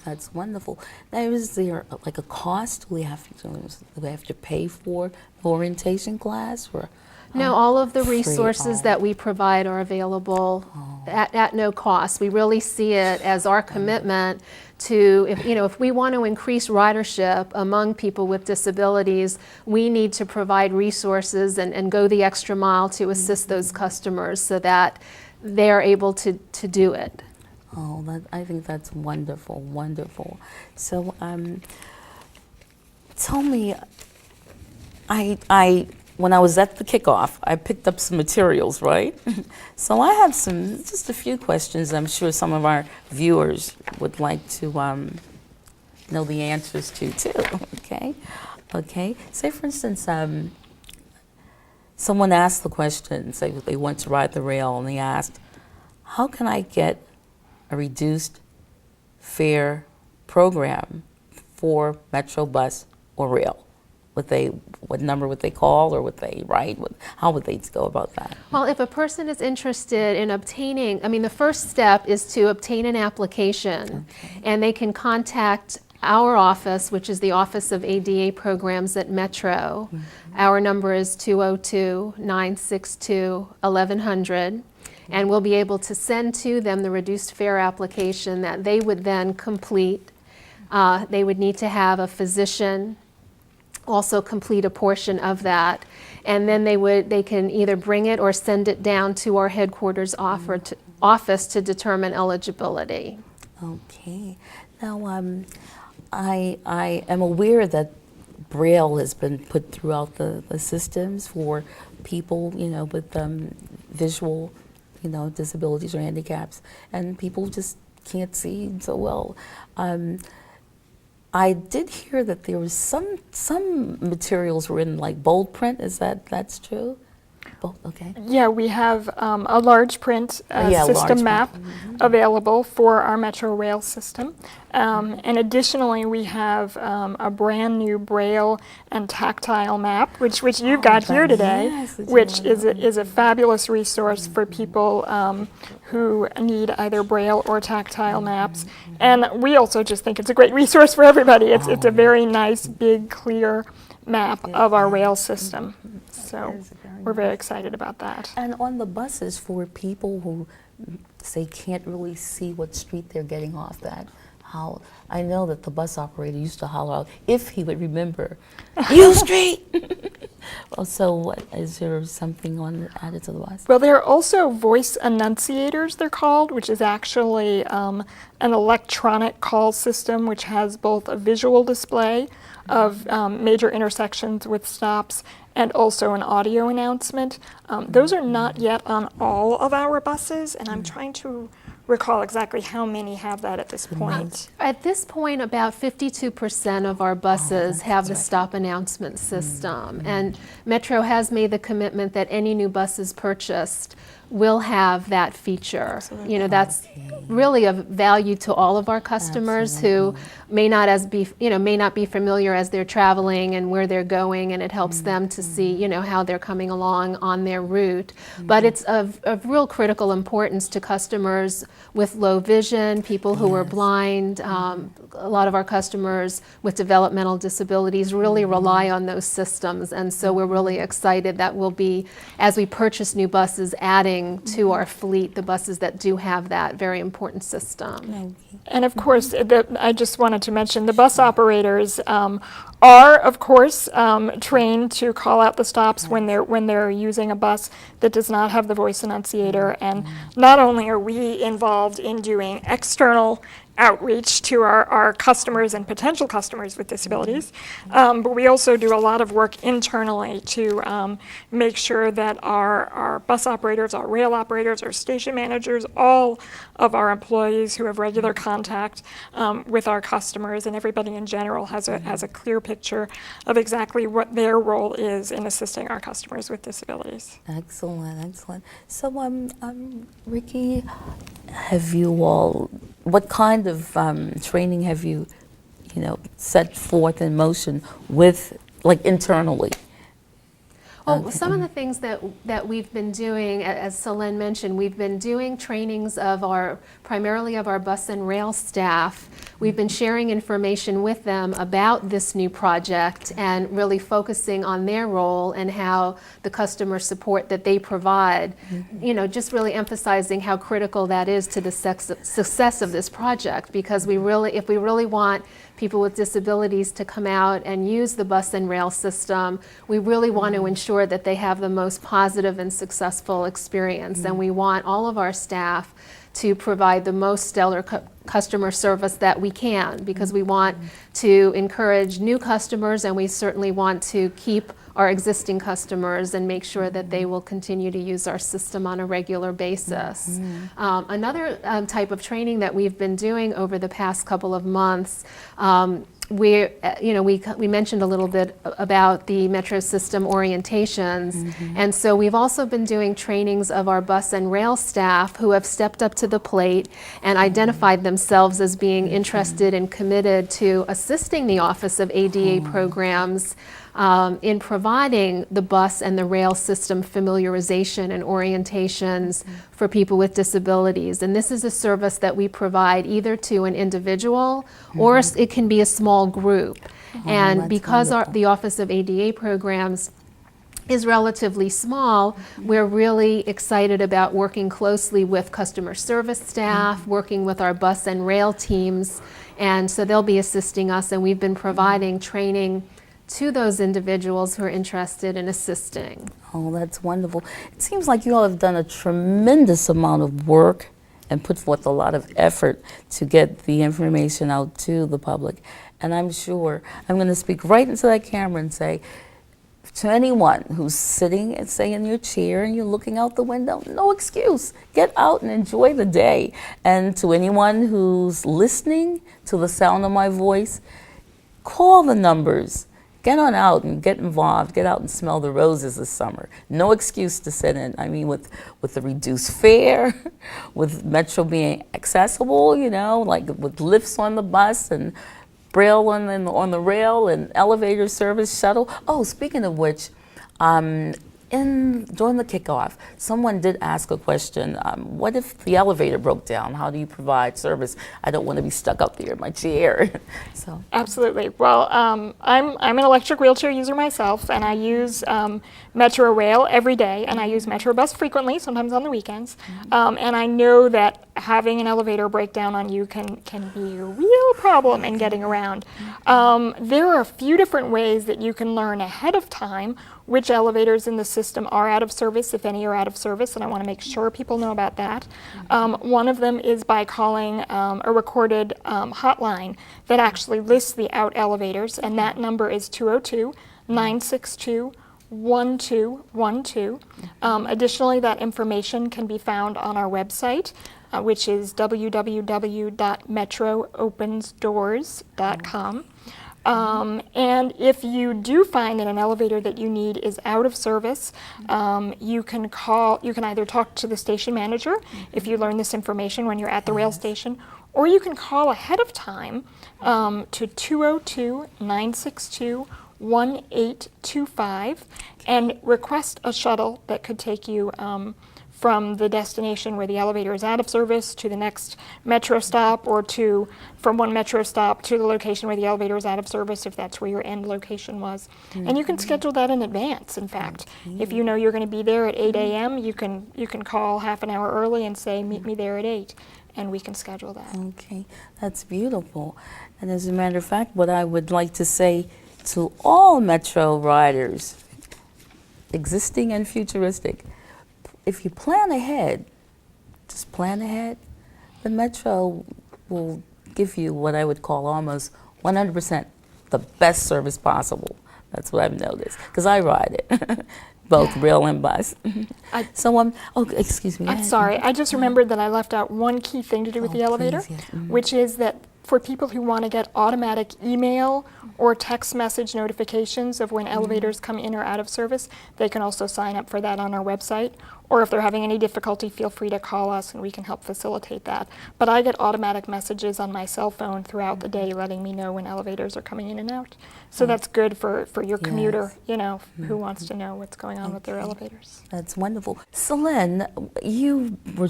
That's wonderful. Now, is there like a cost we have to pay for the orientation class, or No, all of the free? resources Oh, that we provide are available at no cost. We really see it as our commitment to, if we want to increase ridership among people with disabilities, we need to provide resources and go the extra mile to assist those customers so that they're able to do it. oh, I think that's wonderful, wonderful. So, tell me, when I was at the kickoff, I picked up some materials, right? So I have just a few questions I'm sure some of our viewers would like to know the answers to too. Okay, okay. Say for instance, someone asked the question, say they went to ride the rail, and they asked, "How can I get a reduced fare program for Metro bus or rail?" What number would they call, or would they write? How would they go about that? Well, if a person is interested in obtaining, the first step is to obtain an application, and they can contact our office, which is the Office of ADA Programs at Metro. Our number is 202-962-1100, and we'll be able to send to them the reduced fare application that they would then complete. They would need to have a physician also complete a portion of that, and then they can either bring it or send it down to our headquarters office to determine eligibility. Okay. Now, I am aware that Braille has been put throughout the systems for people, with visual, disabilities or handicaps, and people just can't see so well. I did hear that there was some materials were in like bold print. That's true? Bold, okay. Yeah, we have a large print large system map print. available for our Metro Rail system. And additionally, we have a brand new Braille and tactile map, which you've got here today, yes, which is a fabulous resource for people who need either Braille or tactile maps. And we also just think it's a great resource for everybody. It's a very nice, big, clear map of our rail system. So we're very excited about that. And on the buses, for people who say can't really see what street they're getting off at, I know that the bus operator used to holler out if he would remember, "U Street." Well, so is there something added to the bus? Well, there are also voice enunciators, they're called, which is actually an electronic call system which has both a visual display of major intersections with stops and also an audio announcement. Those are not yet on all of our buses, and I'm trying to recall exactly how many have that at this point. At this point, about 52% of our buses have the stop announcement system, and Metro has made the commitment that any new buses purchased will have that feature. Absolutely. That's really of value to all of our customers who may not be familiar as they're traveling and where they're going, and it helps them to see, how they're coming along on their route. But it's of real critical importance to customers with low vision, people who are blind. A lot of our customers with developmental disabilities really rely on those systems, and so we're really excited that we'll be, as we purchase new buses, adding to our fleet the buses that do have that very important system. And of course, I just wanted to mention the bus operators are, of course, trained to call out the stops when they're using a bus that does not have the voice enunciator. And not only are we involved in doing external outreach to our customers and potential customers with disabilities, but we also do a lot of work internally to make sure that our bus operators, our rail operators, our station managers, all of our employees who have regular contact with our customers and everybody in general has a clear picture of exactly what their role is in assisting our customers with disabilities. Excellent, excellent. So, Ricky, what kind of training have you, set forth in motion with, like, internally? Well, some of the things that we've been doing, as Selene mentioned, we've been doing trainings of primarily of our bus and rail staff. We've been sharing information with them about this new project and really focusing on their role and how the customer support that they provide, you know, just really emphasizing how critical that is to the success of this project, because if we really want people with disabilities to come out and use the bus and rail system, we really want to ensure that they have the most positive and successful experience. And we want all of our staff to provide the most stellar customer service that we can, because we want to encourage new customers, and we certainly want to keep our existing customers and make sure that they will continue to use our system on a regular basis. Another type of training that we've been doing over the past couple of months, we mentioned a little bit about the Metro system orientations, and so we've also been doing trainings of our bus and rail staff who have stepped up to the plate and identified themselves as being interested and committed to assisting the Office of ADA programs in providing the bus and the rail system familiarization and orientations for people with disabilities. And this is a service that we provide either to an individual or it can be a small group. And because the Office of ADA programs is relatively small, we're really excited about working closely with customer service staff, working with our bus and rail teams, and so they'll be assisting us, and we've been providing training to those individuals who are interested in assisting. Oh, that's wonderful. It seems like you all have done a tremendous amount of work and put forth a lot of effort to get the information out to the public. And I'm sure, I'm going to speak right into that camera and say, to anyone who's sitting and say in your chair and you're looking out the window, no excuse. Get out and enjoy the day. And to anyone who's listening to the sound of my voice, call the numbers. Get on out and get involved. Get out and smell the roses this summer. No excuse to sit in. I mean, with the reduced fare, with Metro being accessible, you know, like with lifts on the bus and braille on the rail and elevator service, shuttle. Oh, speaking of which, during the kickoff, someone did ask a question. What if the elevator broke down? How do you provide service? I don't want to be stuck up there in my chair. So Absolutely. Well, I'm an electric wheelchair user myself, and I use Metro Rail every day, and I use Metro Bus frequently, sometimes on the weekends. And I know that having an elevator break down on you can be a real problem in getting around. There are a few different ways that you can learn ahead of time which elevators in the system are out of service, if any are out of service, and I want to make sure people know about that. One of them is by calling a recorded hotline that actually lists the out elevators, and that number is 202-962-1212. Additionally, that information can be found on our website, which is www.metroopensdoors.com. And if you do find that an elevator that you need is out of service, you can either talk to the station manager if you learn this information when you're at the rail station, or you can call ahead of time to 202-962-1825 and request a shuttle that could take you from the destination where the elevator is out of service to the next metro stop, or from one metro stop to the location where the elevator is out of service, if that's where your end location was. And you can schedule that in advance, in fact. If you know you're going to be there at 8 a.m., you can call half an hour early and say, meet me there at 8, and we can schedule that. okay, that's beautiful. And as a matter of fact, what I would like to say to all Metro riders, existing and futuristic, if you plan ahead, just plan ahead, the Metro will give you what I would call almost 100% the best service possible. That's what I've noticed, because I ride it, both rail and bus. Excuse me. I'm sorry, I just remembered that I left out one key thing to do with the elevator, please, yes. which is that for people who want to get automatic email or text message notifications of when elevators come in or out of service, they can also sign up for that on our website. Or if they're having any difficulty, feel free to call us and we can help facilitate that. But I get automatic messages on my cell phone throughout the day letting me know when elevators are coming in and out. So that's good for your commuter, you know, who wants to know what's going on with their elevators. That's wonderful. Celine, you were